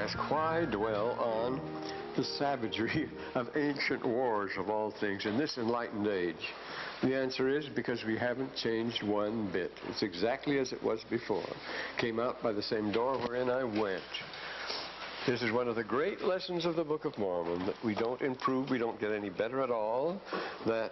ask, why dwell on the savagery of ancient wars of all things in this enlightened age? The answer is because we haven't changed one bit. It's exactly as it was before. Came out by the same door wherein I went. This is one of the great lessons of the Book of Mormon, that we don't improve, we don't get any better at all, that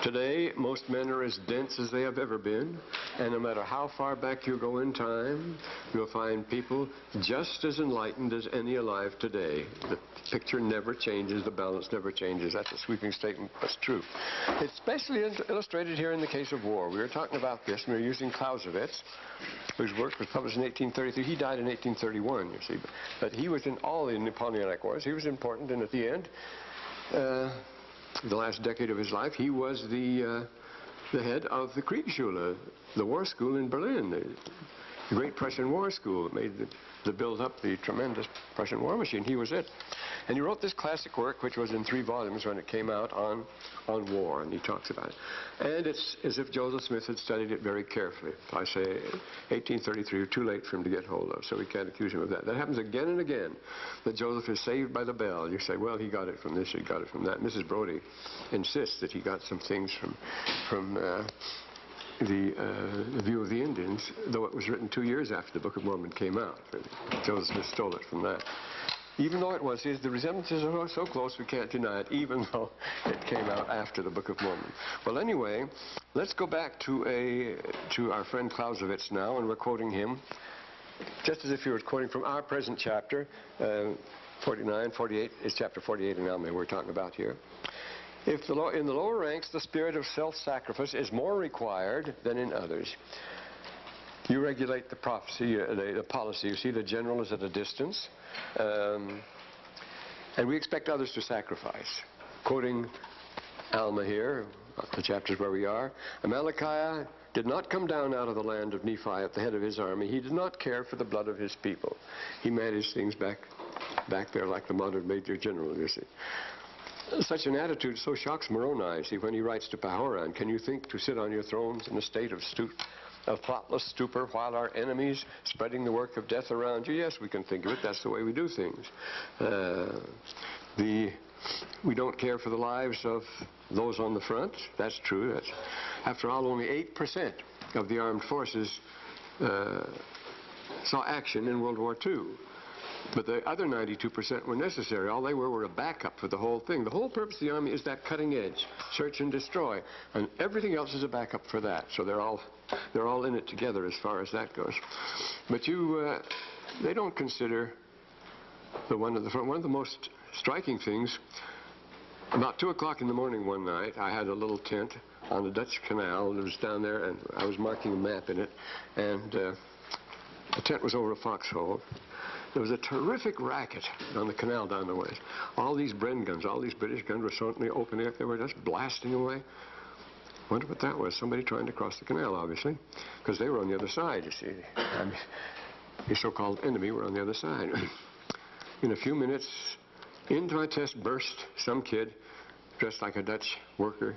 today most men are as dense as they have ever been, and no matter how far back you go in time, you'll find people just as enlightened as any alive today. The picture never changes, the balance never changes. That's a sweeping statement, but it's true. It's especially illustrated here in the case of war. We were talking about this, and we were using Clausewitz, whose work was published in 1833. He died in 1831, you see. But he was in all the Napoleonic Wars. He was important, and at the end, the last decade of his life, he was the head of the Kriegschule, the war school in Berlin, the great Prussian war school that made the build up the tremendous Prussian war machine. He was it. And he wrote this classic work, which was in 3 volumes when it came out, on war, and he talks about it. And it's as if Joseph Smith had studied it very carefully. I say 1833, too late for him to get hold of, so we can't accuse him of that. That happens again and again, that Joseph is saved by the bell. You say, well, he got it from this, he got it from that. Mrs. Brodie insists that he got some things from the View of the Indians, though it was written 2 years after the Book of Mormon came out. Joseph Smith stole it from that. Even though it was, the resemblances are so close we can't deny it, even though it came out after the Book of Mormon. Well, anyway, let's go back to our friend Clausewitz now, and we're quoting him, just as if he was quoting from our present chapter, 49, 48, is chapter 48 in Alma we're talking about here. If in the lower ranks the spirit of self-sacrifice is more required than in others. You regulate the prophecy, the policy. You see, the general is at a distance, and we expect others to sacrifice. Quoting Alma here, the chapters where we are, Amalickiah did not come down out of the land of Nephi at the head of his army. He did not care for the blood of his people. He managed things back there like the modern major general, you see. Such an attitude so shocks Moroni, see, when he writes to Pahoran, can you think to sit on your thrones in a state of thoughtless stupor while our enemies spreading the work of death around you? Yes, we can think of it. That's the way we do things. We don't care for the lives of those on the front. That's true. After all, only 8% of the armed forces saw action in World War II. But the other 92% were necessary. All they were a backup for the whole thing. The whole purpose of the Army is that cutting edge, search and destroy, and everything else is a backup for that. So they're all in it together as far as that goes. But they don't consider the one at the front. One of the most striking things, about 2 o'clock in the morning one night, I had a little tent on the Dutch Canal, and it was down there, and I was marking a map in it, and the tent was over a foxhole. There was a terrific racket on the canal down the way. All these Bren guns, all these British guns were suddenly opening up. They were just blasting away. Wonder what that was. Somebody trying to cross the canal, obviously, because they were on the other side, you see. The so-called enemy were on the other side. In a few minutes, into my test burst some kid dressed like a Dutch worker,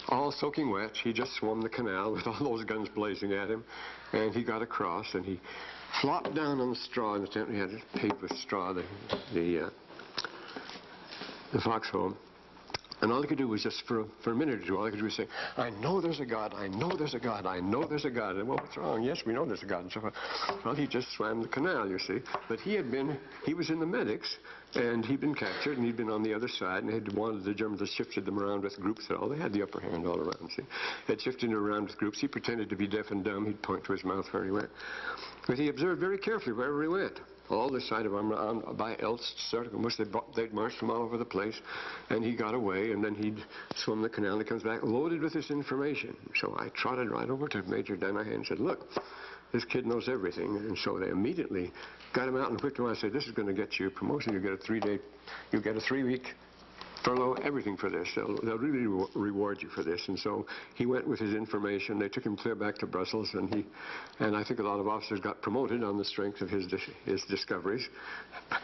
all soaking wet. He just swum the canal with all those guns blazing at him, and he got across, and he flopped down on the straw in the tent. We had it paved with straw, the foxhole. And all he could do was just, for a minute or two, all he could do was say, I know there's a God, I know there's a God, I know there's a God. And, well, what's wrong? Yes, we know there's a God. And so forth. Well, he just swam the canal, you see. But he was in the medics, and he'd been captured, and he'd been on the other side, and the Germans had shifted them around with groups. They had the upper hand all around, see. They'd shifted him around with groups. He pretended to be deaf and dumb. He'd point to his mouth where he went. But he observed very carefully wherever he went. All this side of him by Elst, they'd marched from all over the place, and he got away, and then he'd swum the canal, and he comes back loaded with this information. So I trotted right over to Major Danaher and said, look, this kid knows everything. And so they immediately got him out and whipped him out. I said, this is going to get you a promotion. You get a 3-week furlough everything for this. They'll really reward you for this. And so he went with his information. They took him clear back to Brussels, and I think a lot of officers got promoted on the strength of his discoveries,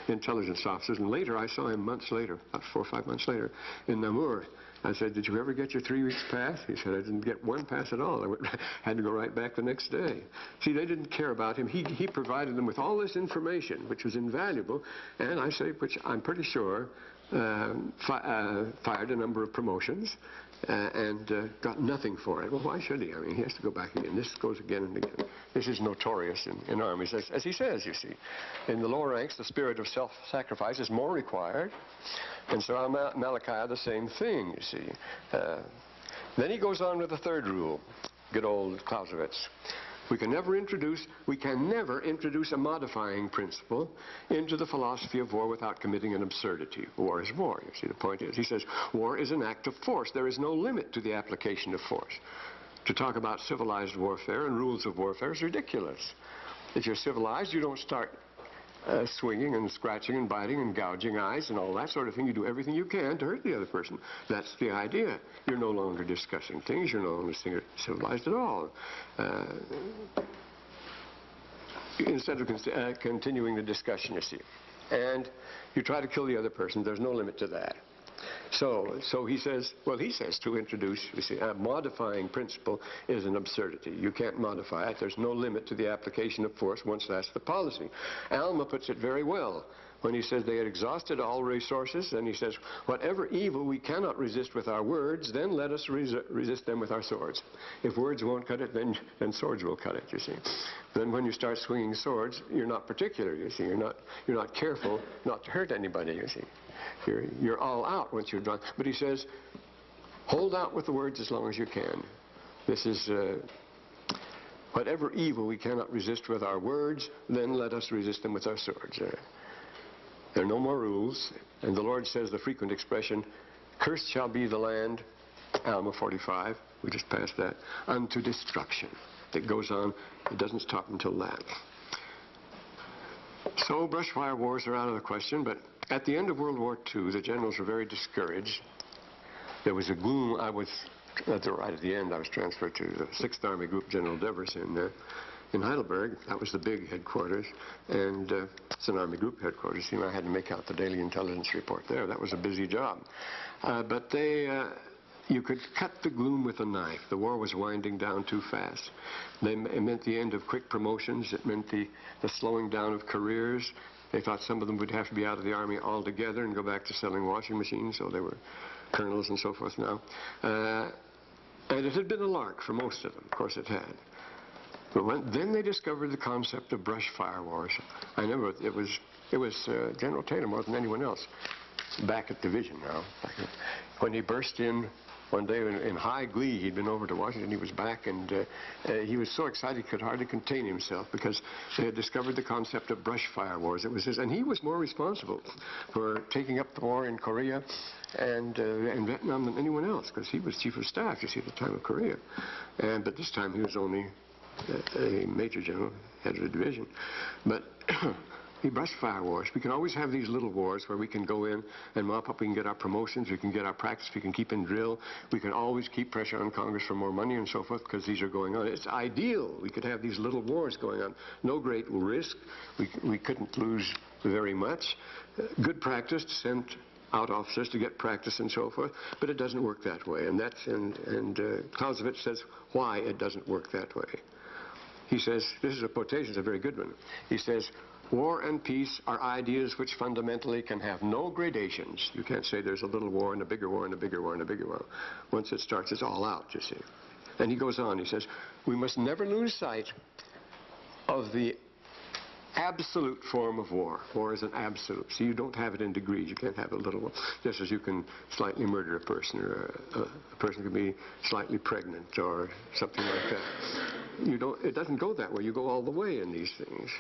intelligence officers. And later, I saw him months later, about 4 or 5 months later, in Namur. I said, "Did you ever get your 3 weeks pass?" He said, "I didn't get one pass at all. I had to go right back the next day." See, they didn't care about him. He provided them with all this information, which was invaluable, and I say, which I'm pretty sure fired a number of promotions and got nothing for it. Well, why should he? I mean, he has to go back again. This goes again and again. This is notorious in armies, as he says, you see. In the lower ranks, the spirit of self-sacrifice is more required. And so Malachi, the same thing, you see. Then he goes on with the third rule, good old Clausewitz. We can never introduce a modifying principle into the philosophy of war without committing an absurdity. War is war, you see. The point is, he says, war is an act of force. There is no limit to the application of force. To talk about civilized warfare and rules of warfare is ridiculous. If you're civilized, you don't start swinging and scratching and biting and gouging eyes and all that sort of thing. You do everything you can to hurt the other person. That's the idea. You're no longer discussing things. You're no longer civilized at all. Instead of continuing the discussion, you see. And you try to kill the other person. There's no limit to that. So he says, well, he says to introduce, you see, a modifying principle is an absurdity. You can't modify it. There's no limit to the application of force once that's the policy. Alma puts it very well when he says they had exhausted all resources, and he says, whatever evil we cannot resist with our words, then let us resist them with our swords. If words won't cut it, then swords will cut it, you see. Then when you start swinging swords, you're not particular, you see. You're not careful not to hurt anybody, you see. You're all out once you're done. But he says, hold out with the words as long as you can. This is, whatever evil we cannot resist with our words, then let us resist them with our swords. There are no more rules. And the Lord says the frequent expression, cursed shall be the land, Alma 45, we just passed that, unto destruction. It goes on, it doesn't stop until that. So brushfire wars are out of the question, but at the end of World War II, the generals were very discouraged. There was a gloom. Right at the end, I was transferred to the 6th Army Group, General Devers in Heidelberg. That was the big headquarters, and it's an Army Group headquarters. You know, I had to make out the daily intelligence report there. That was a busy job. But you could cut the gloom with a knife. The war was winding down too fast. It meant the end of quick promotions. It meant the slowing down of careers. They thought some of them would have to be out of the Army altogether and go back to selling washing machines, so they were colonels and so forth now. And it had been a lark for most of them. Of course it had. But then they discovered the concept of brushfire wars. I remember it was General Taylor more than anyone else, back at division now, when he burst in one day in high glee. He'd been over to Washington. He was back, and he was so excited he could hardly contain himself because they had discovered the concept of brushfire wars. It was his, and he was more responsible for taking up the war in Korea and Vietnam than anyone else, because he was chief of staff, you see, at the time of Korea. But this time he was only a major general, head of the division. But he brushfire wars. We can always have these little wars where we can go in and mop up. We can get our promotions. We can get our practice. We can keep in drill. We can always keep pressure on Congress for more money and so forth, because these are going on. It's ideal. We could have these little wars going on. No great risk. We couldn't lose very much. Good practice to send out officers to get practice and so forth, but it doesn't work that way. And Clausewitz says why it doesn't work that way. He says, this is a quotation, it's a very good one. He says, war and peace are ideas which fundamentally can have no gradations. You can't say there's a little war and a bigger war and a bigger war and a bigger war. Once it starts, it's all out, you see. And he goes on, he says, we must never lose sight of the absolute form of war. War is an absolute. See, you don't have it in degrees. You can't have a little one. Just as you can slightly murder a person, or a person can be slightly pregnant or something like that. You don't. It doesn't go that way. You go all the way in these things.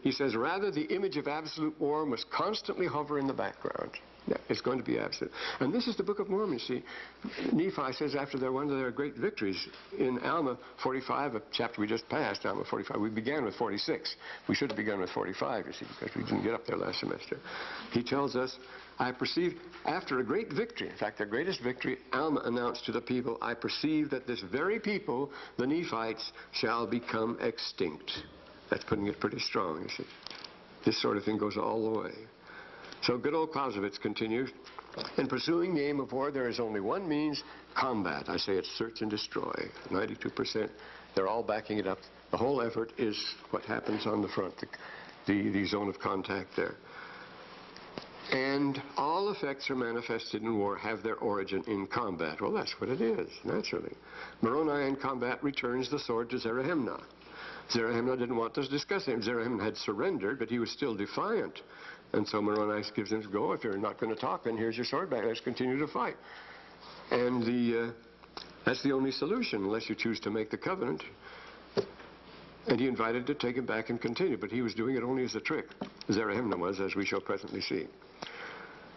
He says, rather, the image of absolute war must constantly hover in the background. Yeah, it's going to be absolute. And this is the Book of Mormon, see. Nephi says after one of their great victories in Alma 45, a chapter we just passed, Alma 45, we began with 46. We should have begun with 45, you see, because we didn't get up there last semester. He tells us I perceive, after a great victory, in fact, their greatest victory, Alma announced to the people, I perceive that this very people, the Nephites, shall become extinct. That's putting it pretty strong, you see. This sort of thing goes all the way. So good old Clausewitz continues, in pursuing the aim of war, there is only one means, combat. I say it's search and destroy. 92%, they're all backing it up. The whole effort is what happens on the front, the zone of contact there. And all effects are manifested in war have their origin in combat. Well, that's what it is, naturally. Moroni in combat returns the sword to Zerahemnah. Zerahemnah didn't want to discuss him. Zerahemnah had surrendered, but he was still defiant. And so Moroni gives him, go, if you're not going to talk, then here's your sword back. Let's continue to fight. And that's the only solution, unless you choose to make the covenant. And he invited to take him back and continue, but he was doing it only as a trick. Zerahemnah was, as we shall presently see.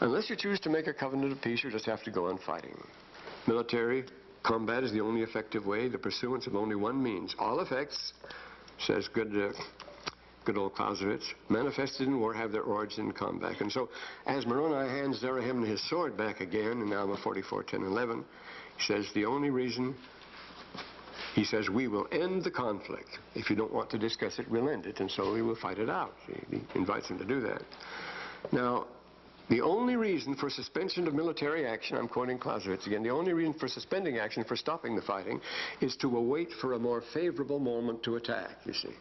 Unless you choose to make a covenant of peace, you just have to go on fighting. Military combat is the only effective way, the pursuance of only one means. All effects, says good old Clausewitz, manifested in war have their origin in combat. And so, as Moroni hands Zerahemnah his sword back again in Alma 44:10-11, he says the only reason, he says, we will end the conflict. If you don't want to discuss it, we'll end it, and so we will fight it out. He invites him to do that. Now, the only reason for suspension of military action, I'm quoting Clausewitz again, the only reason for suspending action, for stopping the fighting, is to await for a more favorable moment to attack, you see.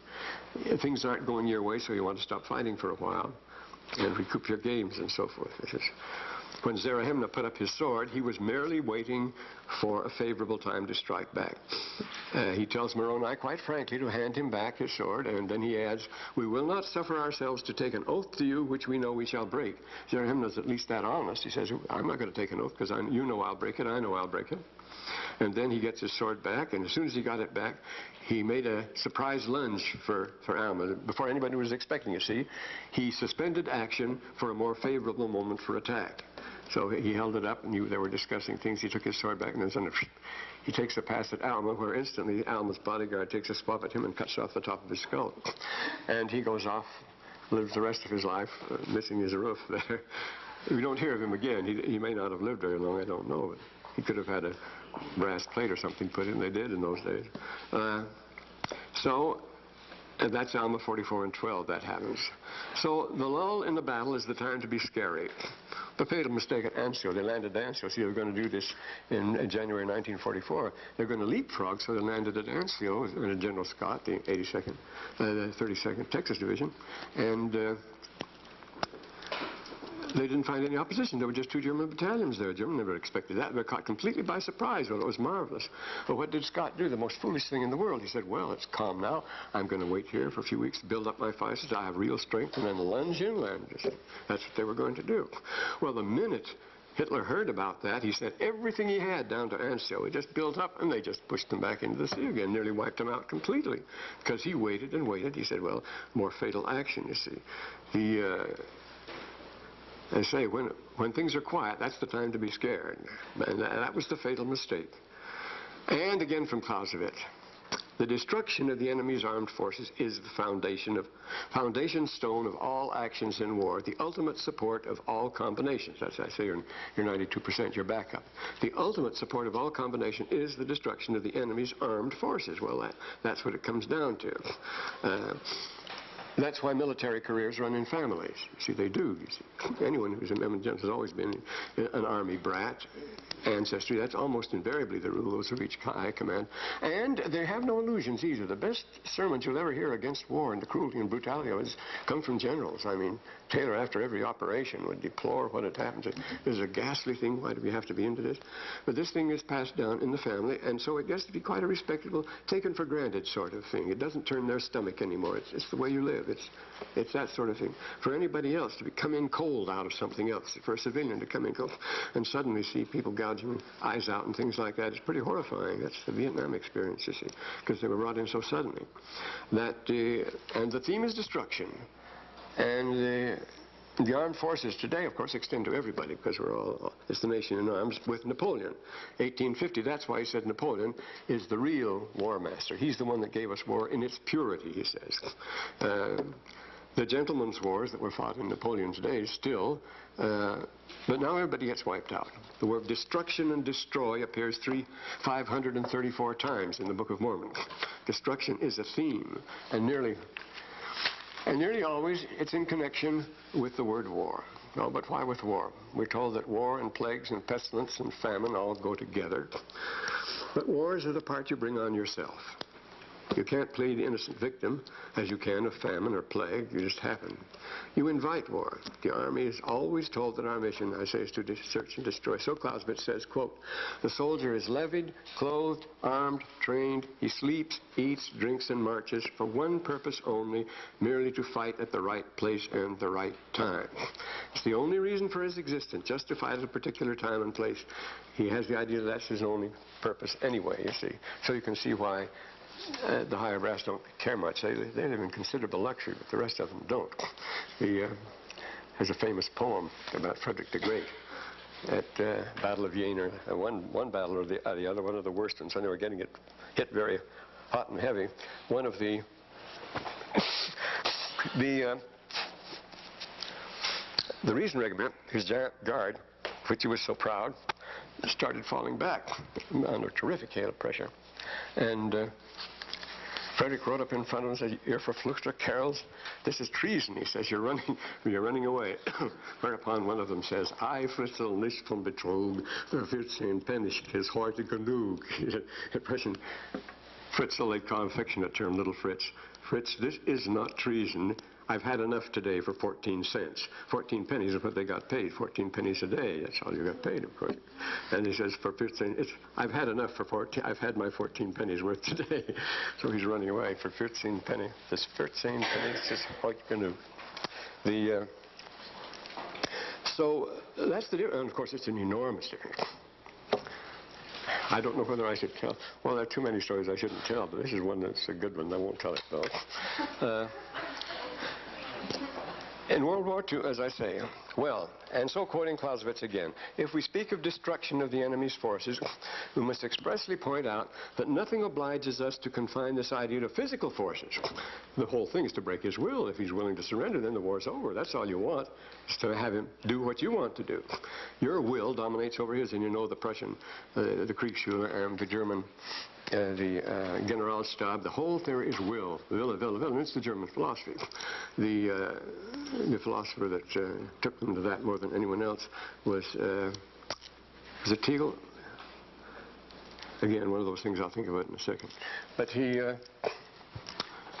Things aren't going your way, so you want to stop fighting for a while and recoup your gains and so forth. When Zerahemnah put up his sword, he was merely waiting for a favorable time to strike back. He tells Moroni quite frankly to hand him back his sword, and then he adds, we will not suffer ourselves to take an oath to you which we know we shall break. Zerahemnah's at least that honest. He says, I'm not going to take an oath because you know I'll break it, I know I'll break it. And then he gets his sword back, and as soon as he got it back, he made a surprise lunge for Alma. Before anybody was expecting it, see, he suspended action for a more favorable moment for attack. So he held it up, and they were discussing things. He took his sword back, and then he takes a pass at Alma, where instantly Alma's bodyguard takes a swab at him and cuts off the top of his skull. And he goes off, lives the rest of his life, missing his roof there. We don't hear of him again. He may not have lived very long, I don't know. But he could have had a brass plate or something put in. They did in those days. And that's Alma 44:12, that happens. So the lull in the battle is the time to be scary. The fatal mistake at Anzio, they landed at Anzio. See, they were going to do this in January 1944. They're going to leapfrog, so they landed at Anzio in General Scott, the 32nd Texas Division. And they didn't find any opposition. There were just 2 German battalions there. Germany never expected that. They were caught completely by surprise. Well, it was marvelous. But what did Scott do? The most foolish thing in the world. He said, well, it's calm now. I'm going to wait here for a few weeks to build up my forces. I have real strength, and then lunge inland. That's what they were going to do. Well, the minute Hitler heard about that, he sent everything he had down to Anzio. He just built up, and they just pushed them back into the sea again, nearly wiped them out completely. Because he waited and waited. He said, well, more fatal action, you see. They say when things are quiet, that's the time to be scared. And that was the fatal mistake. And again from Clausewitz, the destruction of the enemy's armed forces is the foundation stone of all actions in war, the ultimate support of all combinations. That's, I say, you're 92%, your backup. The ultimate support of all combination is the destruction of the enemy's armed forces. Well, that's what it comes down to. That's why military careers run in families. You see, they do. You see, anyone who's in has always been an army brat ancestry. That's almost invariably the rule. Those who reach high command. And they have no illusions either. The best sermons you'll ever hear against war and the cruelty and brutality of it come from generals. I mean, Taylor, after every operation, would deplore what had happened. This is a ghastly thing. Why do we have to be into this? But this thing is passed down in the family, and so it gets to be quite a respectable, taken for granted sort of thing. It doesn't turn their stomach anymore. It's the way you live. It's that sort of thing. For anybody else to come in cold out of something else, for a civilian to come in cold and suddenly see people gouging eyes out and things like that, it's pretty horrifying. That's the Vietnam experience, you see, because they were brought in so suddenly. And the theme is destruction. And the armed forces today, of course, extend to everybody because it's the nation in arms with Napoleon. 1850, that's why he said Napoleon is the real war master. He's the one that gave us war in its purity, he says. the gentlemen's wars that were fought in Napoleon's days still, but now everybody gets wiped out. The word destruction and destroy appears 534 times in the Book of Mormon. Destruction is a theme, and nearly always it's in connection with the word war. No, but why with war? We're told that war and plagues and pestilence and famine all go together. But wars are the part you bring on yourself. You can't play the innocent victim as you can of famine or plague. You just happen. You invite war. The Army is always told that our mission, I say, is to search and destroy. So Clausewitz says, quote, "The soldier is levied, clothed, armed, trained. He sleeps, eats, drinks, and marches for one purpose only, merely to fight at the right place and the right time." It's the only reason for his existence, justified at a particular time and place. He has the idea that that's his only purpose anyway, you see. So you can see why the higher brass don't care much. They live in considerable luxury, but the rest of them don't. There's a famous poem about Frederick the Great at Battle of Jena. One battle or the other, one of the worst ones, when they were getting it hit very hot and heavy. One of the Reason Regiment, his giant guard, which he was so proud, started falling back under terrific hail pressure. And Frederick rode up in front of him and said, "Ihr verfluchter Kerls, this is treason." He says, you're running away. Whereupon one of them says, "I Fritzl nicht von Betrug, der 14 Pfennig is heute genug." In Russian, Fritzl, they call affectionate term, little Fritz. "Fritz, this is not treason. I've had enough today for 14 cents. 14 pennies is what they got paid. 14 pennies a day. That's all you got paid, of course." And he says, "For 15, I've had enough for 14. I've had my 14 pennies worth today." So he's running away for 15 pennies. This 13 pennies is what you can do. So that's the difference. And of course, it's an enormous difference. I don't know whether I should tell. Well, there are too many stories I shouldn't tell, but this is one that's a good one. I won't tell it, though. In World War II, as I say, well, and so quoting Clausewitz again, "If we speak of destruction of the enemy's forces, we must expressly point out that nothing obliges us to confine this idea to physical forces. The whole thing is to break his will. If he's willing to surrender, then the war's over. That's all you want, is to have him do what you want to do. Your will dominates over his, and you know the Prussian, the Kriegsführer, and the German, the Generalstab, the whole theory is will, and it's the German philosophy. The philosopher that took them to that more than anyone else was it Tegel? Again, one of those things, I'll think of it in a second. But they're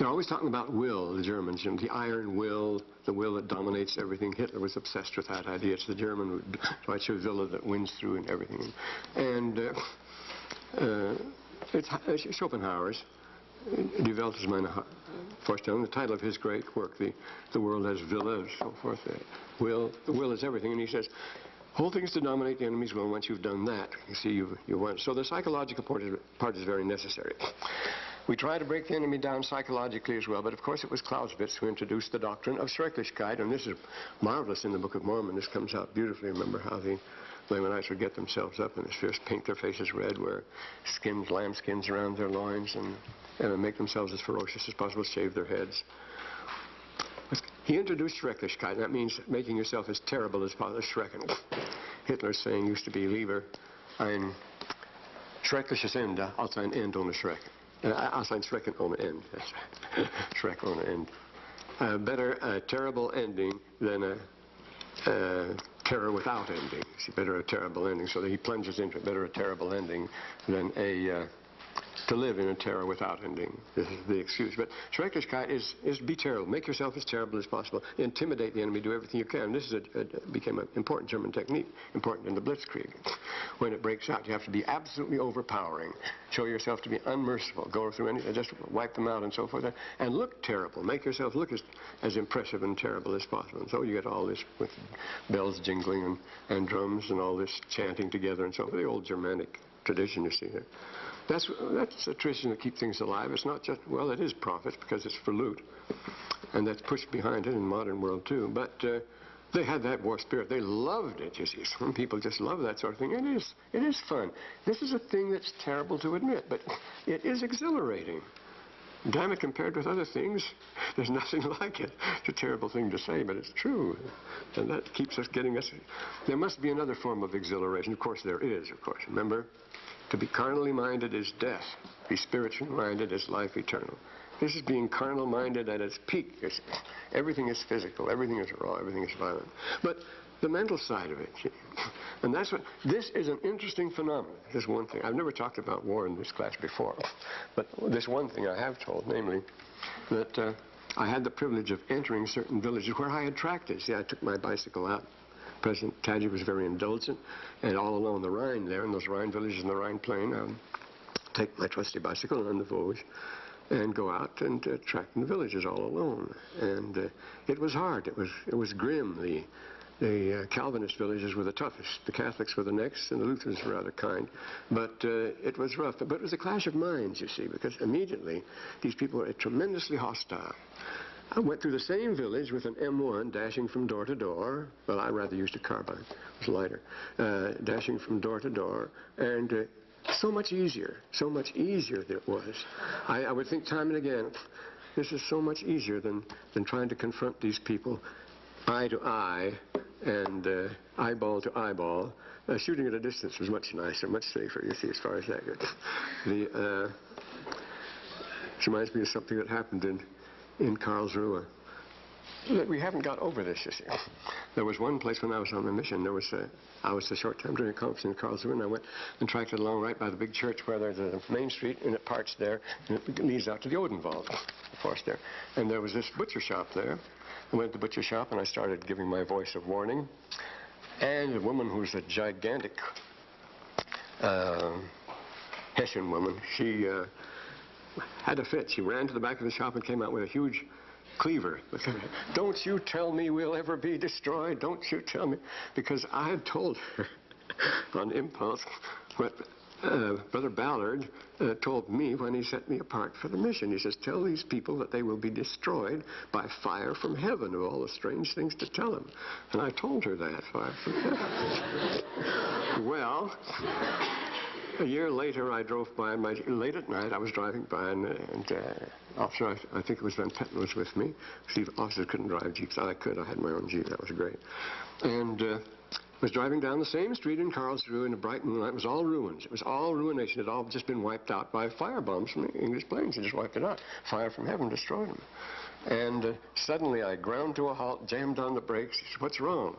always talking about will, the Germans, and the iron will, the will that dominates everything. Hitler was obsessed with that idea. It's the German Deutsche Wille that wins through and everything. And it's Schopenhauer's Die Welt ist meine Vorstellung, the title of his great work, The World as Wille, and so forth. The will is everything, and he says, whole thing is to dominate the enemy's will. Once you've done that, you see, you won. So the psychological part is very necessary. We try to break the enemy down psychologically as well, but of course it was Clausewitz who introduced the doctrine of Schrecklichkeit, and this is marvelous in the Book of Mormon. This comes out beautifully. Remember how the Lamanites would get themselves up and just paint their faces red, wear skins, lamb skins around their loins, and make themselves as ferocious as possible, shave their heads. He introduced Schrecklichkeit. That means making yourself as terrible as possible, Schrecken. Hitler's saying used to be, "Lieber ein schreckliches Ende als ein End ohne Schrecken." Als ein Schrecken ohne End. Schreck ohne End. Better a terrible ending than a terror without ending. See, better a terrible ending. So that he plunges into it. Better a terrible ending than to live in a terror without ending. This is the excuse. But Schrecklichkeit is be terrible. Make yourself as terrible as possible. Intimidate the enemy. Do everything you can. This became an important German technique, important in the Blitzkrieg. When it breaks out, you have to be absolutely overpowering. Show yourself to be unmerciful. Go through anything, just wipe them out and so forth. And look terrible. Make yourself look as impressive and terrible as possible. And so you get all this with bells jingling and drums and all this chanting together and so forth. The old Germanic tradition you see there. That's a tradition that keeps things alive. It's not just, well, it is profit because it's for loot. And that's pushed behind it in the modern world too. But they had that war spirit. They loved it, you see. Some people just love that sort of thing. It is fun. This is a thing that's terrible to admit, but it is exhilarating. Damn it, compared with other things, there's nothing like it. It's a terrible thing to say, but it's true. And that keeps us getting us. There must be another form of exhilaration. Of course, there is, of course. Remember, to be carnally minded is death. Be spiritually minded is life eternal. This is being carnal minded at its peak. Everything is physical. Everything is raw. Everything is violent. But the mental side of it, and that's what, this is an interesting phenomenon. This is one thing. I've never talked about war in this class before, but this one thing I have told, namely that I had the privilege of entering certain villages where I had tractors. See, I took my bicycle out. President Tadji was very indulgent, and all along the Rhine there, in those Rhine villages in the Rhine plain, I would take my trusty bicycle on the Vosges and go out and track in the villages all alone. And it was hard. It was grim. The Calvinist villages were the toughest. The Catholics were the next, and the Lutherans were rather kind. But it was rough. But it was a clash of minds, you see, because immediately these people were tremendously hostile. I went through the same village with an M1 dashing from door to door. Well, I rather used a carbine. It was lighter. Dashing from door to door. And so much easier it was. I would think time and again, this is so much easier than trying to confront these people eye to eye and eyeball to eyeball. Shooting at a distance was much nicer, much safer, you see, as far as that goes. It reminds me of something that happened in Karlsruhe. We haven't got over this, you see. There was one place when I was on the mission, I was a short time during a conference in Karlsruhe, and I went and tracked it along right by the big church where there's a main street, and it parts there, and it leads out to the Odenwald, of course, there. And there was this butcher shop there. I went to the butcher shop, and I started giving my voice of warning. And a woman who's a gigantic Hessian woman, she had a fit. She ran to the back of the shop and came out with a huge cleaver. Don't you tell me we'll ever be destroyed. Don't you tell me. Because I had told her on impulse what Brother Ballard told me when he set me apart for the mission. He says, tell these people that they will be destroyed by fire from heaven, of all the strange things to tell them. And I told her that, fire from heaven. Well, a year later, I drove by, late at night, I was driving by, and officer, I think it was Van Petten, was with me. See, officers couldn't drive Jeeps. I could. I had my own Jeep. That was great. And was driving down the same street in Karlsruhe in a bright moonlight. It was all ruins. It was all ruination. It had all just been wiped out by firebombs from the English planes. They just wiped it out. Fire from heaven destroyed them. And suddenly I ground to a halt, jammed on the brakes. He said, what's wrong?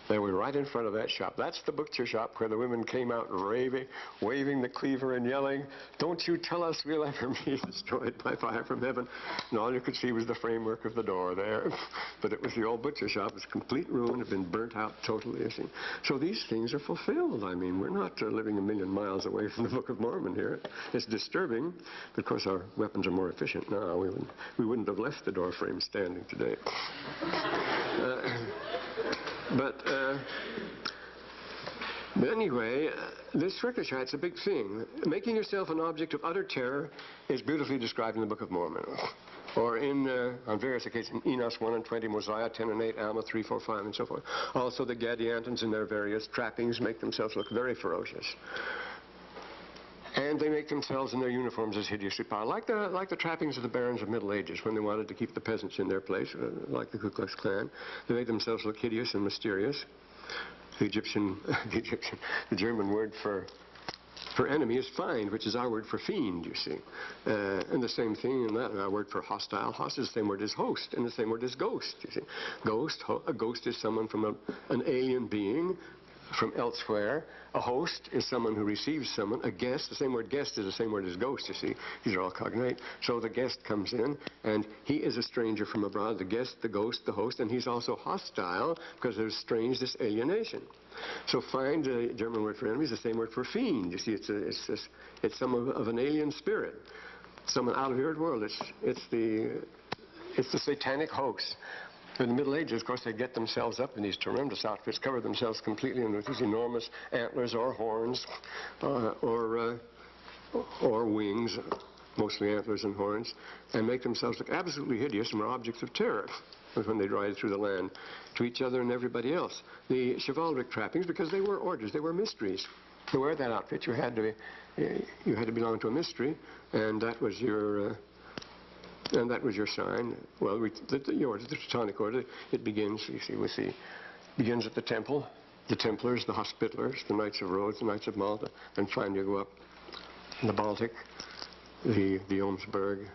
They were right in front of that shop. That's the butcher shop where the women came out raving, waving the cleaver and yelling, don't you tell us we'll ever be destroyed by fire from heaven. And all you could see was the framework of the door there. But it was the old butcher shop. It was complete ruin. It had been burnt out totally. You see. So these things are fulfilled. I mean, we're not living a million miles away from the Book of Mormon here. It's disturbing. But of course, our weapons are more efficient now. We wouldn't have left the door frame standing today. But anyway, this Ricochet, it's a big thing. Making yourself an object of utter terror is beautifully described in the Book of Mormon. Or on various occasions, Enos 1 and 20, Mosiah 10 and 8, Alma 3, 4, 5, and so forth. Also, the Gadiantons in their various trappings make themselves look very ferocious. And they make themselves in their uniforms as hideously powerful, like the trappings of the barons of Middle Ages when they wanted to keep the peasants in their place, like the Ku Klux Klan. They made themselves look hideous and mysterious. The German word for enemy is Feind, which is our word for fiend, you see. And the same thing in that, our word for hostile. Host is the same word as host, and the same word as ghost, you see. A ghost is someone from an alien being from elsewhere. A host is someone who receives someone. A guest, the same word guest is the same word as ghost, you see. These are all cognate. So the guest comes in, and he is a stranger from abroad. The guest, the ghost, the host, and he's also hostile because there's strange, this alienation. So find, the German word for enemy, is the same word for fiend. You see, it's someone of an alien spirit, someone out of the earth world. It's the satanic hoax. In the Middle Ages, of course, they get themselves up in these tremendous outfits, cover themselves completely in with these enormous antlers or horns or wings, mostly antlers and horns, and make themselves look absolutely hideous and were objects of terror when they ride through the land to each other and everybody else. The chivalric trappings, because they were orders, they were mysteries. To wear that outfit, you had to belong to a mystery, and that was your And that was your sign. Well, the order, the Teutonic order, it begins, you see, with begins at the temple, the Templars, the Hospitallers, the Knights of Rhodes, the Knights of Malta, and finally you go up the Baltic, the Jomsburg.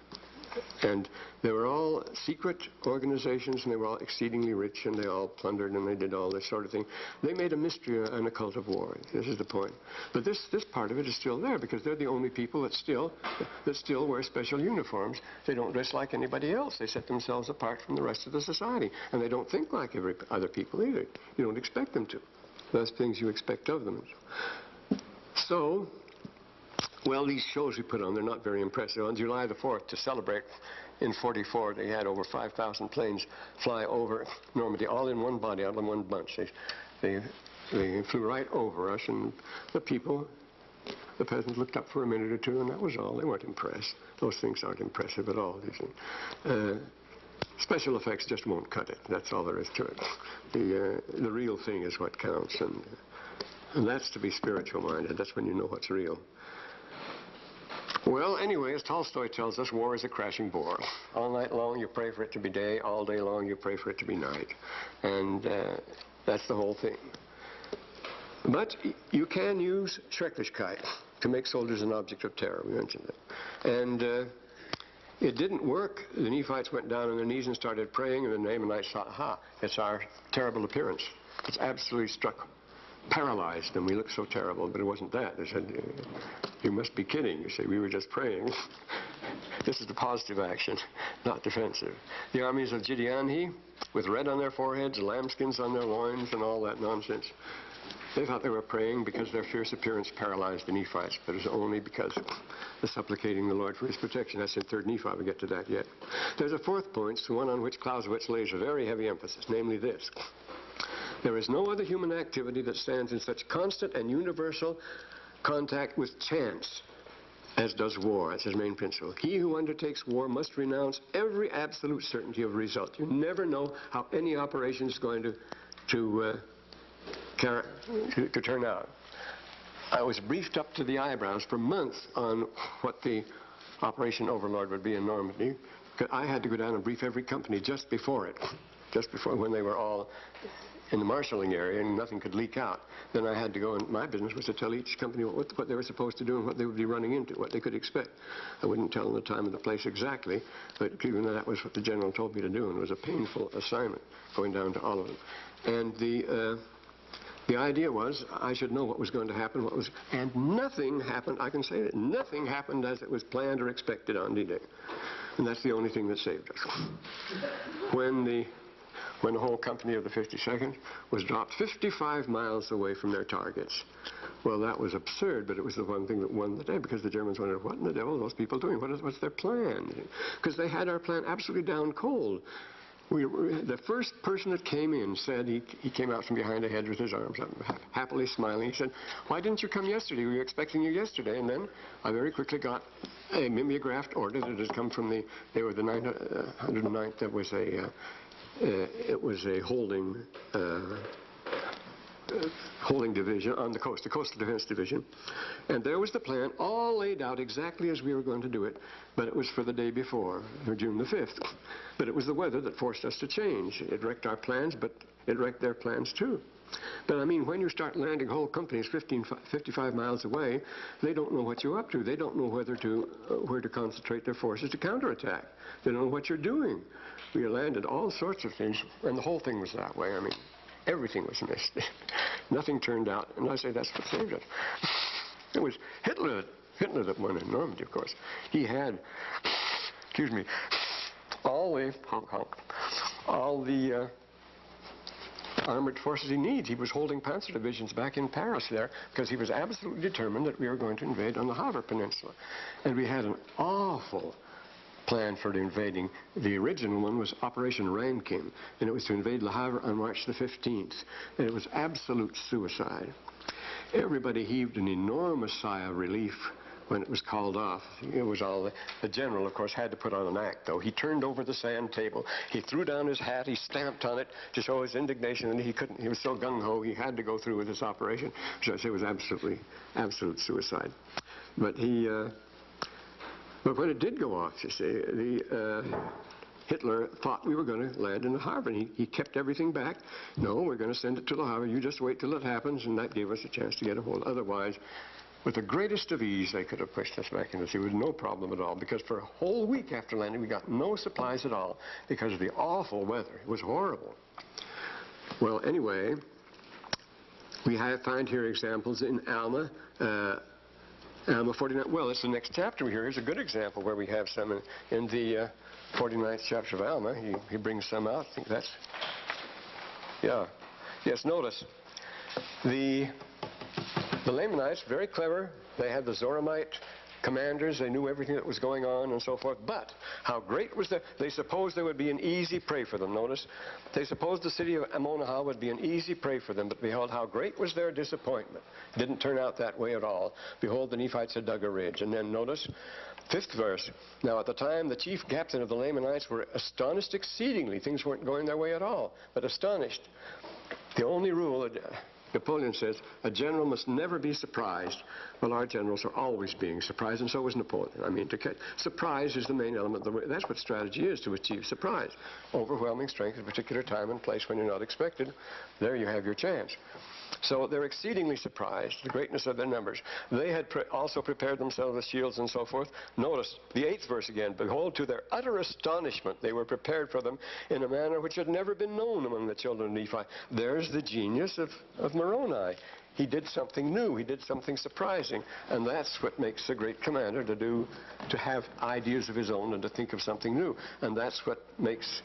And they were all secret organizations, and they were all exceedingly rich, and they all plundered, and they did all this sort of thing. They made a mystery and a cult of war. This is the point. But this part of it is still there, because they're the only people that still wear special uniforms. They don't dress like anybody else. They set themselves apart from the rest of the society, and they don't think like other people either. You don't expect them to. That's things you expect of them. So, well, these shows we put on, they're not very impressive. On July the 4th, to celebrate, in '44, they had over 5,000 planes fly over Normandy, all in one body, all in one bunch. They flew right over us, and the people, the peasants, looked up for a minute or two, and that was all. They weren't impressed. Those things aren't impressive at all, these things. Special effects just won't cut it. That's all there is to it. The real thing is what counts, and that's to be spiritual-minded. That's when you know what's real. Well, anyway, as Tolstoy tells us, war is a crashing bore. All night long you pray for it to be day, all day long you pray for it to be night. And that's the whole thing. But you can use Schrecklichkeit to make soldiers an object of terror. We mentioned that. And it didn't work. The Nephites went down on their knees and started praying, and the Ammonites thought, aha, it's our terrible appearance. It's absolutely struck, paralyzed, and we look so terrible. But it wasn't that. They said, you must be kidding. You say, we were just praying. This is the positive action, not defensive. The armies of Gideonhi, with red on their foreheads, lambskins on their loins, and all that nonsense, they thought they were praying because their fierce appearance paralyzed the Nephites, but it was only because they're supplicating the Lord for his protection. That's in 3rd Nephi. We'll get to that yet. There's a fourth point, the one on which Clausewitz lays a very heavy emphasis, namely this. There is no other human activity that stands in such constant and universal contact with chance as does war. That's his main principle. He who undertakes war must renounce every absolute certainty of result. You never know how any operation is going to turn out. I was briefed up to the eyebrows for months on what the Operation Overlord would be in Normandy. I had to go down and brief every company just before when they were all in the marshalling area and nothing could leak out. Then I had to go, and my business was to tell each company what they were supposed to do and what they would be running into, what they could expect. I wouldn't tell them the time and the place exactly, but even though that was what the general told me to do, and it was a painful assignment going down to all of them. And the idea was I should know what was going to happen, and nothing happened. I can say that nothing happened as it was planned or expected on D-Day. And that's the only thing that saved us. When the whole company of the 52nd was dropped 55 miles away from their targets. Well, that was absurd, but it was the one thing that won the day, because the Germans wondered, what in the devil are those people doing? What's their plan? Because they had our plan absolutely down cold. The first person that came in said, he came out from behind a hedge with his arms up, happily smiling. He said, why didn't you come yesterday? We were expecting you yesterday. And then I very quickly got a mimeographed order that had come from they were the 909th, that was it was a holding division on the coast, the Coastal Defense Division. And there was the plan, all laid out exactly as we were going to do it, but it was for the day before, or June the 5th. But it was the weather that forced us to change. It wrecked our plans, but it wrecked their plans too. But I mean, when you start landing whole companies 55 miles away, they don't know what you're up to. They don't know where to concentrate their forces to counterattack. They don't know what you're doing. We landed all sorts of things, and the whole thing was that way. I mean, everything was missed. Nothing turned out, and I say that's what saved us. It was Hitler that won in Normandy, of course. He had, all the armored forces he needs. He was holding panzer divisions back in Paris there because he was absolutely determined that we were going to invade on the Havre Peninsula. And we had an awful plan for invading. The original one was Operation Rankin, and it was to invade Le Havre on March the 15th. And it was absolute suicide. Everybody heaved an enormous sigh of relief when it was called off. It was all the general, of course, had to put on an act, though. He turned over the sand table. He threw down his hat. He stamped on it to show his indignation, and he couldn't. He was so gung-ho, he had to go through with this operation. So I say it was absolute suicide. But he But when it did go off, you see, Hitler thought we were going to land in the harbor. He kept everything back. No, we're going to send it to the harbor. You just wait till it happens, and that gave us a chance to get a hold. Otherwise, with the greatest of ease, they could have pushed us back in the sea with no problem at all, because for a whole week after landing, we got no supplies at all because of the awful weather. It was horrible. Well, anyway, we find here examples in Alma. Alma 49. Well, it's the next chapter here. Here's a good example where we have some in the 49th chapter of Alma. He brings some out. I think that's, yeah. Yes, notice. The Lamanites, very clever. They had the Zoramite commanders. They knew everything that was going on and so forth. But how great was they supposed there would be an easy prey for them. Notice, they supposed the city of Ammonihah would be an easy prey for them. But behold, how great was their disappointment. Didn't turn out that way at all. Behold, the Nephites had dug a ridge. And then notice, 5th verse. Now at the time, the chief captain of the Lamanites were astonished exceedingly. Things weren't going their way at all, but astonished. The only rule, Napoleon says, a general must never be surprised. Well, our generals are always being surprised, and so was Napoleon. I mean, surprise is the main element. That's what strategy is, to achieve surprise. Overwhelming strength at a particular time and place when you're not expected. There you have your chance. So they're exceedingly surprised, the greatness of their numbers. They had also prepared themselves with shields and so forth. Notice the 8th verse again. Behold, to their utter astonishment, they were prepared for them in a manner which had never been known among the children of Nephi. There's the genius of Moroni. He did something new. He did something surprising. And that's what makes a great commander, to have ideas of his own and to think of something new. And that's what makes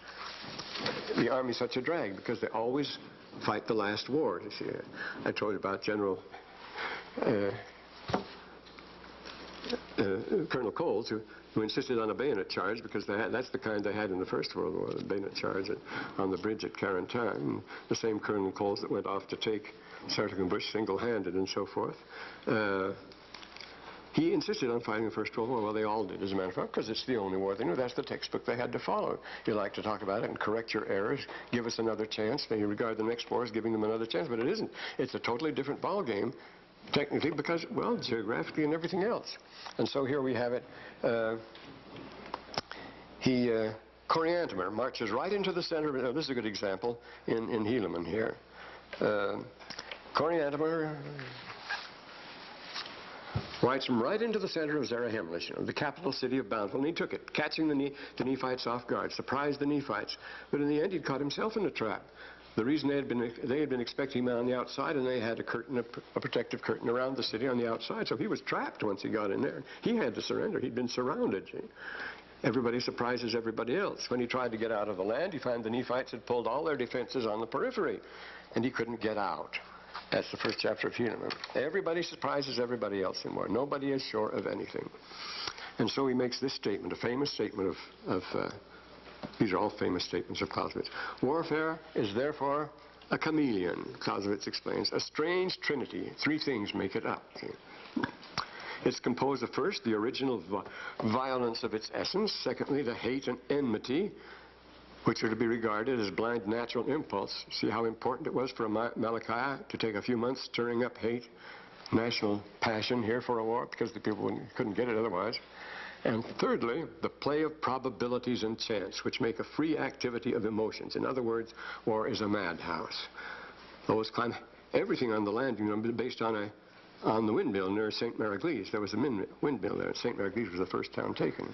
the army such a drag, because they always fight the last war. You see, I told you about General Colonel Coles, who insisted on a bayonet charge, because that's the kind they had in the First World War, the bayonet charge on the bridge at Carentan. The same Colonel Coles that went off to take Sertogenbusch single-handed and so forth. He insisted on fighting the First World War. Well, they all did, as a matter of fact, because it's the only war they knew. That's the textbook they had to follow. You like to talk about it and correct your errors, give us another chance. They regard the next war as giving them another chance, but it isn't. It's a totally different ballgame, technically, because, well, geographically and everything else. And so here we have it. Coriantumr marches right into the center of it. This is a good example in Helaman here. Coriantumr rides him right into the center of Zarahemla, the capital city of Bountiful, and he took it, catching the Nephites off guard, surprised the Nephites. But in the end, he'd caught himself in a trap. The reason they had been expecting him on the outside, and they had a protective curtain around the city on the outside, so he was trapped once he got in there. He had to surrender. He'd been surrounded. See? Everybody surprises everybody else. When he tried to get out of the land, he found the Nephites had pulled all their defenses on the periphery, and he couldn't get out. That's the first chapter of Helaman. Everybody surprises everybody else in war. Nobody is sure of anything. And so he makes this statement, a famous statement these are all famous statements of Clausewitz. Warfare is therefore a chameleon, Clausewitz explains, a strange trinity. 3 things make it up. It's composed of, first, the original violence of its essence. Secondly, the hate and enmity, which are to be regarded as blind natural impulse. See how important it was for Malachi to take a few months stirring up hate, national passion here for a war, because the people couldn't get it otherwise. And thirdly, the play of probabilities and chance, which make a free activity of emotions. In other words, war is a madhouse. Everything on the land, based on the windmill near St. Mary-Glees. There was a windmill there. St. Mary-Glees was the first town taken.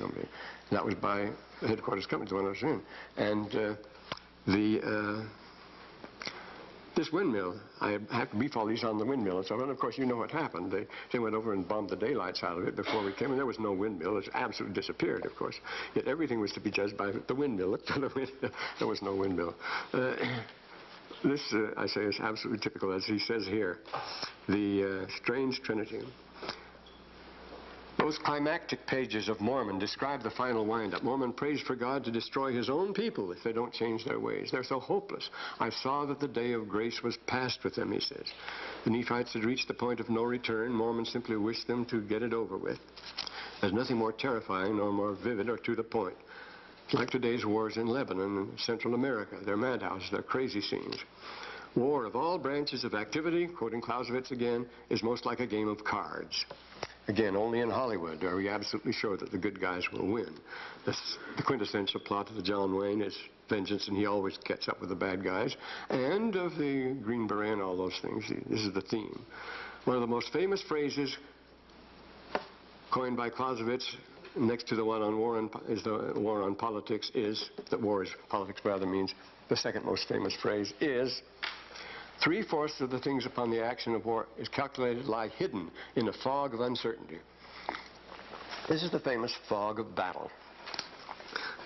That was by the headquarters company, the one I was in. And this windmill, I had to beef all these on the windmill and stuff. And of course, you know what happened. They went over and bombed the daylights out of it before we came, and there was no windmill. It absolutely disappeared, of course. Yet everything was to be judged by the windmill. Look to the windmill. There was no windmill. This, I say, is absolutely typical, as he says here, the strange trinity. Those climactic pages of Mormon describe the final wind-up. Mormon prays for God to destroy his own people if they don't change their ways. They're so hopeless. I saw that the day of grace was past with them, he says. The Nephites had reached the point of no return. Mormon simply wished them to get it over with. There's nothing more terrifying nor more vivid or to the point. Like today's wars in Lebanon and Central America. They're madhouses. They're crazy scenes. War of all branches of activity, quoting Clausewitz again, is most like a game of cards. Again, only in Hollywood are we absolutely sure that the good guys will win. The quintessential plot of the John Wayne is vengeance, and he always gets up with the bad guys, and of the Green Beret and all those things. This is the theme. One of the most famous phrases coined by Clausewitz, next to the one on war is the war on politics, is that war is politics rather means. The second most famous phrase is, 3/4 of the things upon the action of war is calculated lie hidden in a fog of uncertainty. This is the famous fog of battle.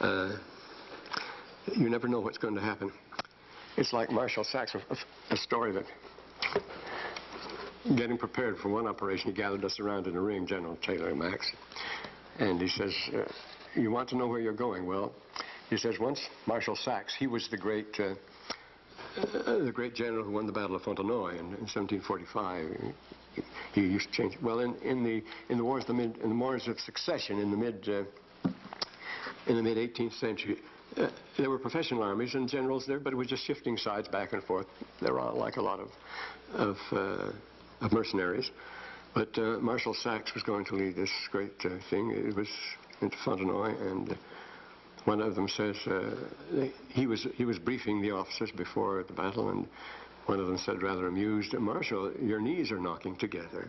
You never know what's going to happen. It's like Marshal Saxe, a story that, getting prepared for one operation, he gathered us around in a ring, General Taylor and Max, and he says, you want to know where you're going? Well, he says, once Marshal Saxe, he was the great general who won the Battle of Fontenoy in 1745. He used to change. Well, in the wars of succession in the mid 18th century, there were professional armies and generals there, but it was just shifting sides back and forth. They were all like a lot of mercenaries. But Marshal Saxe was going to lead this great thing. It was into Fontenoy, and one of them says he was briefing the officers before the battle, and one of them said, rather amused, Marshal, your knees are knocking together.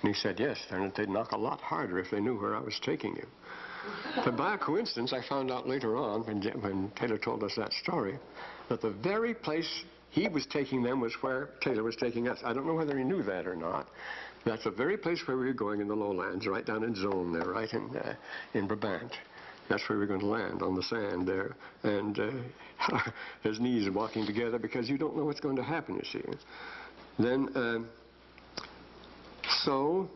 And he said, yes, they'd knock a lot harder if they knew where I was taking you. But by a coincidence, I found out later on, when Taylor told us that story, that the very place he was taking them was where Taylor was taking us. I don't know whether he knew that or not. That's the very place where we were going in the lowlands, right down in Zone there, right in Brabant. That's where we're going to land, on the sand there. And his knees are walking together because you don't know what's going to happen, you see. Then, so,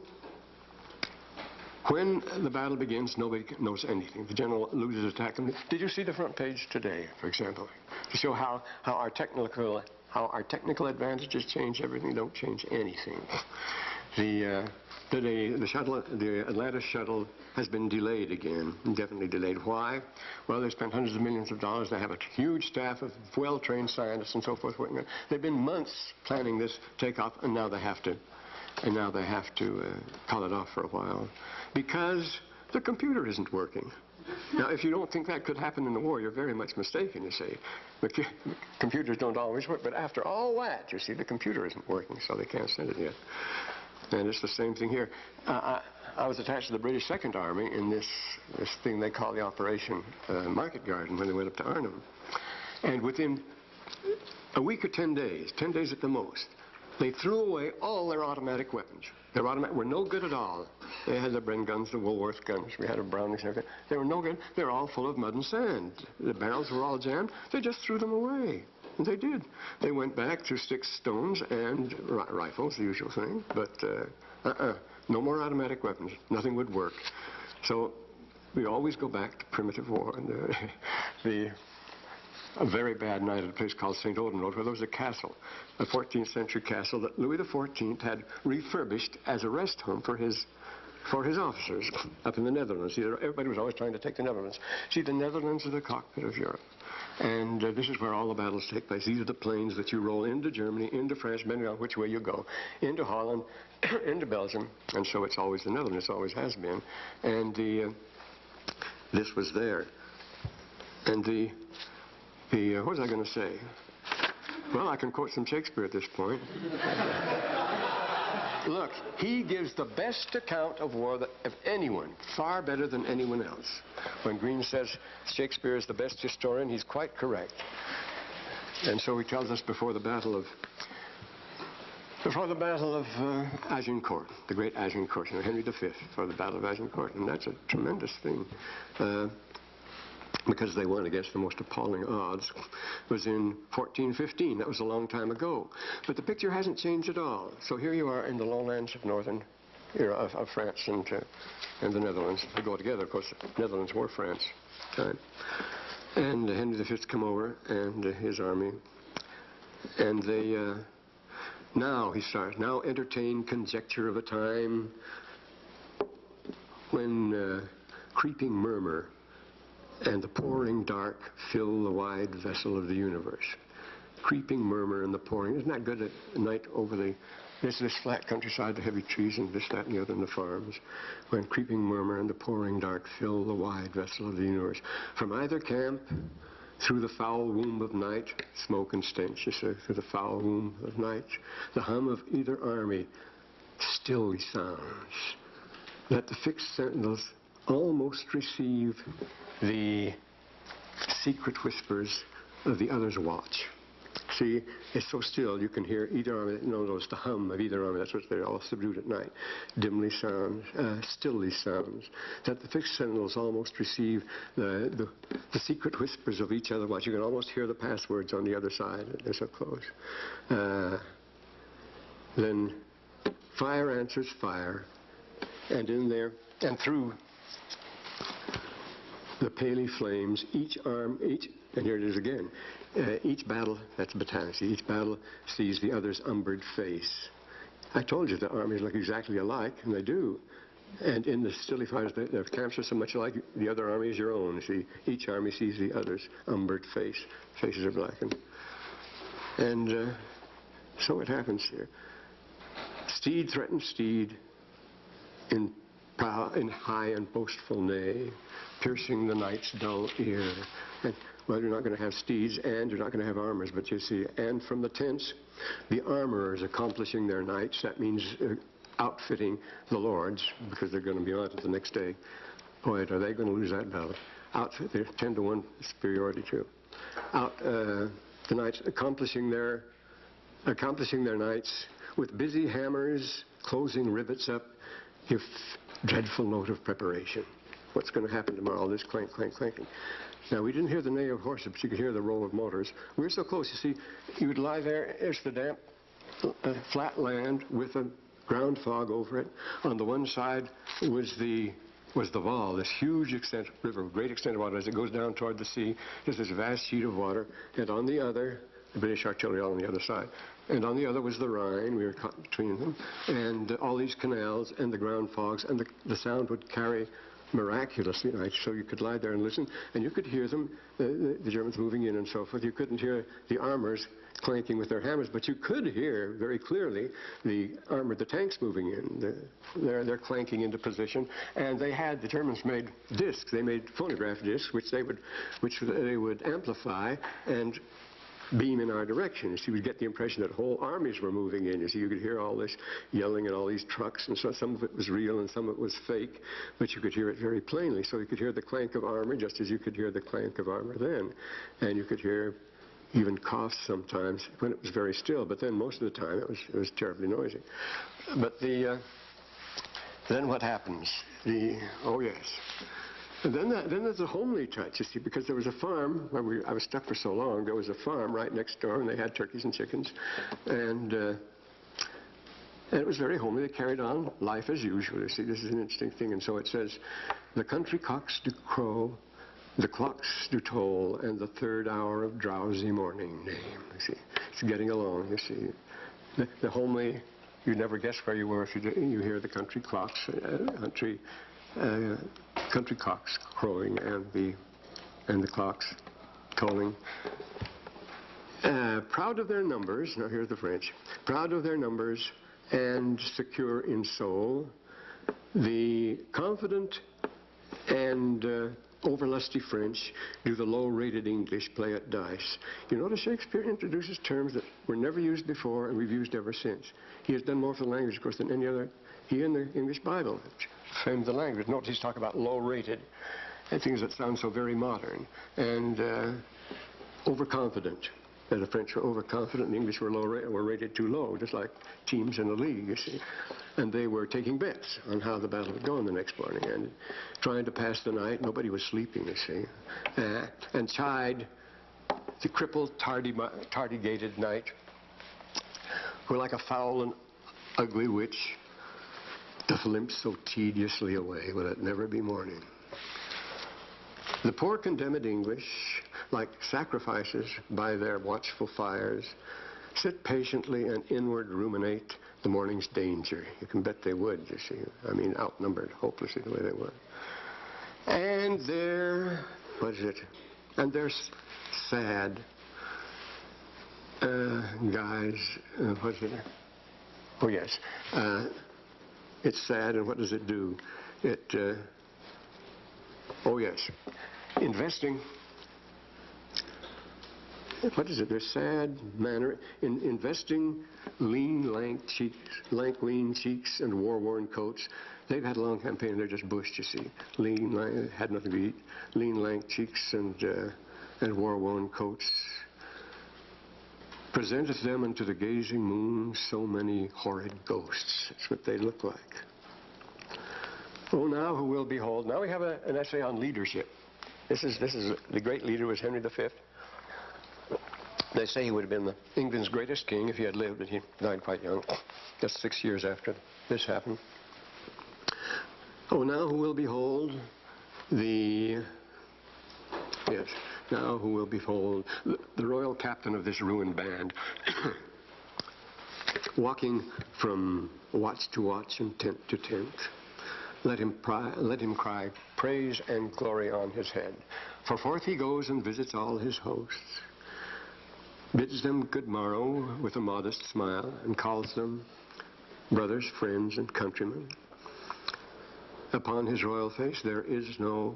when the battle begins, nobody knows anything. The general loses attack. Did you see the front page today, for example, to show how our technical advantages change everything? Don't change anything. The Atlantis shuttle has been delayed again, indefinitely delayed. Why? Well, they spent hundreds of millions of dollars. They have a huge staff of well-trained scientists and so forth working on it. They've been months planning this takeoff, and now they have to call it off for a while because the computer isn't working. Now, if you don't think that could happen in the war, you're very much mistaken, you see. The computers don't always work, but after all that, you see, the computer isn't working, so they can't send it yet. And it's the same thing here. I was attached to the British Second Army in this thing they call the Operation Market Garden when they went up to Arnhem. And within a week or 10 days at the most, they threw away all their automatic weapons. Their automatic were no good at all. They had the Bren guns, the Woolworth guns. We had a Brownings and everything. They were no good. They were all full of mud and sand. The barrels were all jammed. They just threw them away. And they did. They went back to sticks, stones, and rifles, the usual thing. But no more automatic weapons. Nothing would work. So we always go back to primitive war. And a very bad night at a place called St. Odenrode, where there was a castle, a 14th century castle that Louis XIV had refurbished as a rest home for his officers up in the Netherlands. See, everybody was always trying to take the Netherlands. See, the Netherlands are the cockpit of Europe. And this is where all the battles take place. These are the planes that you roll into Germany, into France, depending on which way you go, into Holland, into Belgium, and so it's always the Netherlands, it always has been. And this was there. And what was I going to say? Well, I can quote some Shakespeare at this point. Look, he gives the best account of war of anyone, far better than anyone else. When Green says Shakespeare is the best historian, he's quite correct. And so he tells us before the battle of Agincourt, the great Agincourt, Henry V, for the Battle of Agincourt, and that's a tremendous thing. Because they won against the most appalling odds, was in 1415. That was a long time ago. But the picture hasn't changed at all. So here you are in the lowlands of northern of France and the Netherlands. They go together, of course. The Netherlands were France at the time. And Henry V come over and his army. And they, now entertain conjecture of a time when creeping murmur and the pouring dark fill the wide vessel of the universe. creeping murmur and the pouring. Isn't that good at night over this flat countryside, the heavy trees and this, that, and the other, and the farms, when creeping murmur and the pouring dark fill the wide vessel of the universe. From either camp, through the foul womb of night, smoke and stench, you see, through the foul womb of night, the hum of either army stilly sounds. Let the fixed sentinels almost receive the secret whispers of the other's watch. See, it's so still, you can hear either army. Notice the hum of either army. That's what they're all subdued at night. Dimly sounds, stilly sounds. That the fixed sentinels almost receive the secret whispers of each other watch. You can almost hear the passwords on the other side. They're so close. Then fire answers fire, and in there and through the paly flames, and here it is again. Each battle, that's battalion, each battle sees the other's umbered face. I told you the armies look exactly alike, and they do. And in the stilly fires, their camps are so much alike, the other army is your own. See, each army sees the other's umbered face. Faces are blackened. And so it happens here. Steed threatens steed in high and boastful neigh, piercing the night's dull ear. And, well, you're not going to have steeds, and you're not going to have armors, but you see, and from the tents, the armorers accomplishing their knights. That means outfitting the lords, because they're going to be on it the next day. Boy, are they going to lose that battle. Outfit, they're 10-to-1 superiority too. The knights accomplishing their knights with busy hammers, closing rivets up, your dreadful note of preparation. What's going to happen tomorrow? All this clank, clank, clanking. Now, we didn't hear the neigh of horses, but you could hear the roll of motors. We're so close, you see, you would lie there, it's the damp, flat land with a ground fog over it. On the one side was the Vaal, this huge extent, river, great extent of water as it goes down toward the sea. There's this vast sheet of water, and on the other, the British artillery all on the other side. And on the other was the Rhine, we were caught between them, and all these canals and the ground fogs, and the sound would carry miraculously night, so you could lie there and listen, and you could hear them, the Germans moving in and so forth. You couldn't hear the armors clanking with their hammers, but you could hear very clearly the tanks moving in. They're clanking into position, and the Germans made discs. They made phonograph discs, which they would amplify and beam in our direction. You see, we'd get the impression that whole armies were moving in. You see, you could hear all this yelling and all these trucks, and so some of it was real and some of it was fake, but you could hear it very plainly. So you could hear the clank of armor just as you could hear the clank of armor then. And you could hear even coughs sometimes when it was very still, but then most of the time it was terribly noisy. But then what happens? Oh yes. And then there's a homely touch, you see, because there was a farm where I was stuck for so long. There was a farm right next door, and they had turkeys and chickens, and it was very homely. They carried on life as usual. You see, this is an interesting thing. And so it says, the country cocks do crow, the clocks do toll, and the third hour of drowsy morning name. You see, it's getting along. You see, the homely. You never guess where you were if you hear the country clocks, country cocks crowing and the clocks tolling. Proud of their numbers, now here's the French, proud of their numbers and secure in soul, the confident and overlusty French do the low-rated English play at dice. You notice Shakespeare introduces terms that were never used before and we've used ever since. He has done more for the language, of course, than any other. He in the English Bible framed the language. Notice he's talking about low-rated, and things that sound so very modern, and overconfident. The French were overconfident, and the English were rated too low, just like teams in a league, you see. And they were taking bets on how the battle would go in the next morning, and trying to pass the night. Nobody was sleeping, you see. And chide the crippled, tardy-gated knight, who like a foul and ugly witch doth limp so tediously away, will it never be morning? The poor condemned English, like sacrifices by their watchful fires, sit patiently and inward ruminate the morning's danger. You can bet they would, you see. I mean, outnumbered hopelessly the way they were. And they're sad. Guys, what's it? Oh, yes. It's sad, and what does it do? It, oh, yes. Investing. What is it? Their sad manner in investing lean, lean cheeks and war-worn coats. They've had a long campaign, and they're just bushed, you see. Lean, lank, had nothing to eat. Lean, lank cheeks and war-worn coats. Presenteth them unto the gazing moon so many horrid ghosts. That's what they look like. Oh, now who will behold. Now we have an essay on leadership. This is the great leader was Henry V. They say he would have been England's greatest king if he had lived, but he died quite young, just 6 years after this happened. Oh, now who will behold the, yes, now who will behold the royal captain of this ruined band, walking from watch to watch and tent to tent. Let him cry praise and glory on his head. For forth he goes and visits all his hosts, bids them good morrow with a modest smile, and calls them brothers, friends, and countrymen. Upon his royal face there is no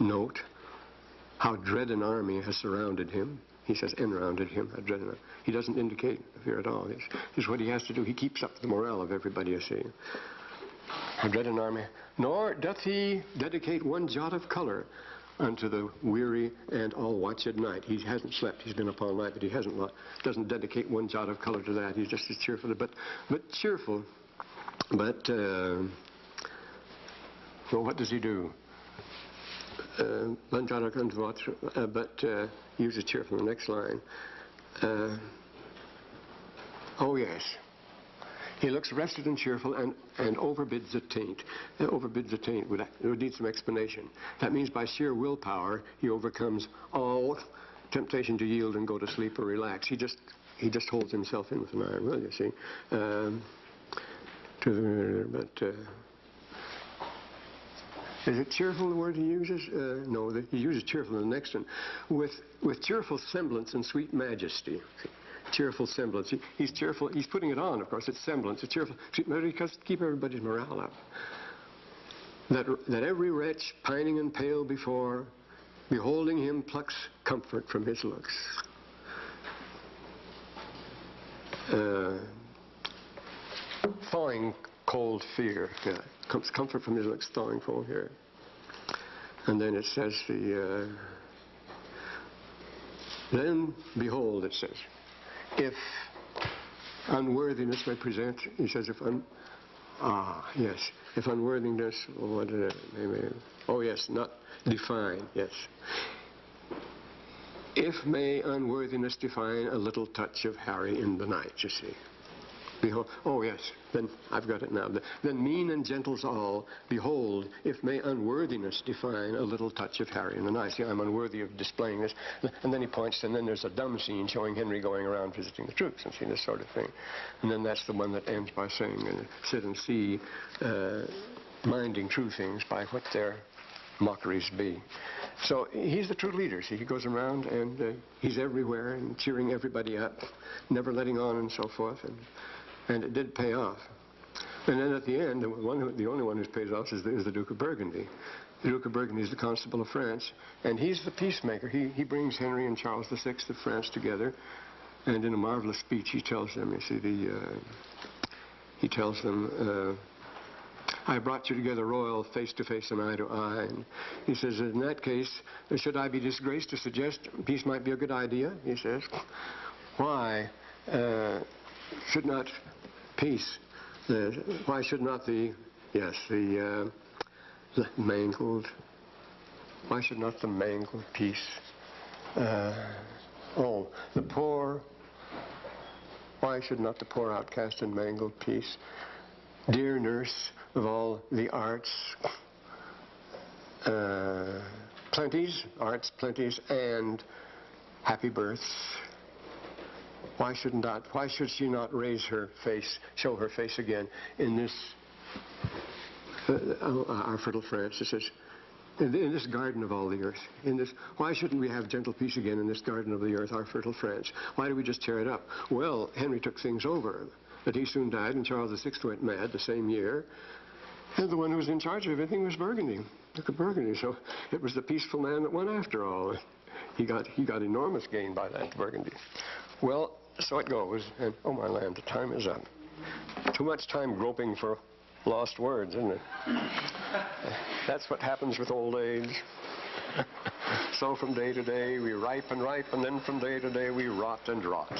note how dread an army has surrounded him. He says enrounded him, how dread an army. He doesn't indicate fear at all. This is what he has to do. He keeps up the morale of everybody, you see. How dread an army. Nor doth he dedicate one jot of color unto the weary and all watched night. He hasn't slept. He's been up all night, but he doesn't dedicate one jot of color to that. He's just as cheerful, but cheerful. But well, what does he do? One jot of color, but he uses cheerful in the next line. Oh yes. He looks rested and cheerful and overbids the taint. Overbids the taint would need some explanation. That means by sheer willpower he overcomes all temptation to yield and go to sleep or relax. He just holds himself in with an iron will, you see. Is it cheerful, the word he uses? No, he uses cheerful in the next one. With cheerful semblance and sweet majesty. Cheerful semblance. He's cheerful. He's putting it on, of course. It's semblance. It's cheerful. Because to keep everybody's morale up. That every wretch pining and pale before, beholding him, plucks comfort from his looks. Thawing cold fear. Yeah. Comes comfort from his looks, thawing cold fear. And then it says then behold, it says, if unworthiness may present, he says, if unworthiness, what did it, maybe, oh yes, not define, yes. If may unworthiness define a little touch of Harry in the night, you see. Behold, oh yes, then I've got it now. Then mean and gentles all, behold, if may unworthiness define a little touch of Harry in the night. See, I'm unworthy of displaying this. And then he points, and then there's a dumb scene showing Henry going around visiting the troops and see this sort of thing. And then that's the one that ends by saying, sit and see, minding true things by what their mockeries be. So he's the true leader. See, he goes around and he's everywhere and cheering everybody up, never letting on and so forth. And it did pay off. And then at the end, the only one who pays off is the Duke of Burgundy. The Duke of Burgundy is the Constable of France, and he's the peacemaker. He brings Henry and Charles VI of France together, and in a marvelous speech he tells them, you see, he tells them, I brought you together royal, face to face and eye to eye. And he says, in that case, should I be disgraced to suggest peace might be a good idea? He says, why should not peace, why should not the mangled, why should not the mangled peace, the poor, why should not the poor outcast and mangled peace, dear nurse of all the arts, arts plenties, and happy births, why should she not raise her face, show her face again in this, our fertile France? It says, in this garden of all the earth. Why shouldn't we have gentle peace again in this garden of the earth, our fertile France? Why do we just tear it up? Well, Henry took things over, but he soon died, and Charles VI went mad the same year. And the one who was in charge of everything was Burgundy, Duke of Burgundy. So it was the peaceful man that won after all. He got enormous gain by that, Burgundy. Well, so it goes. And oh my land, the time is up. Too much time groping for lost words, isn't it? That's what happens with old age. So from day to day we ripe and ripe, and then from day to day we rot and rot.